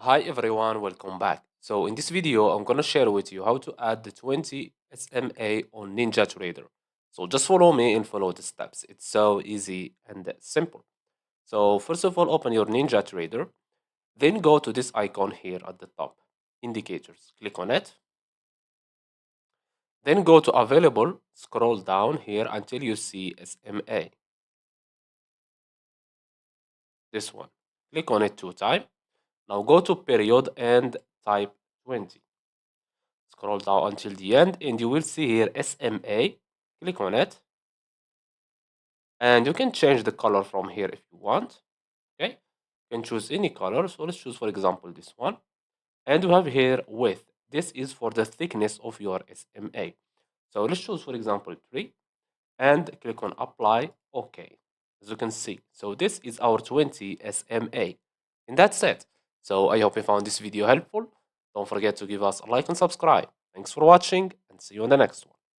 Hi everyone, welcome back. So in this video, I'm gonna share with you how to add the 20 SMA on NinjaTrader. So just follow me and follow the steps. It's so easy and simple. So first of all, open your NinjaTrader, then go to this icon here at the top, indicators. Click on it, then go to available, scroll down here until you see SMA. This one. Click on it 2 times. Now go to period and type 20. Scroll down until the end and you will see here SMA. Click on it and you can change the color from here if you want. Okay, you can choose any color. So let's choose, for example, this one. And you have here width. This is for the thickness of your SMA. So let's choose, for example, 3 and click on apply. Okay, as you can see. So this is our 20 SMA. And that's it. So I hope you found this video helpful. Don't forget to give us a like and subscribe. Thanks for watching and see you in the next one.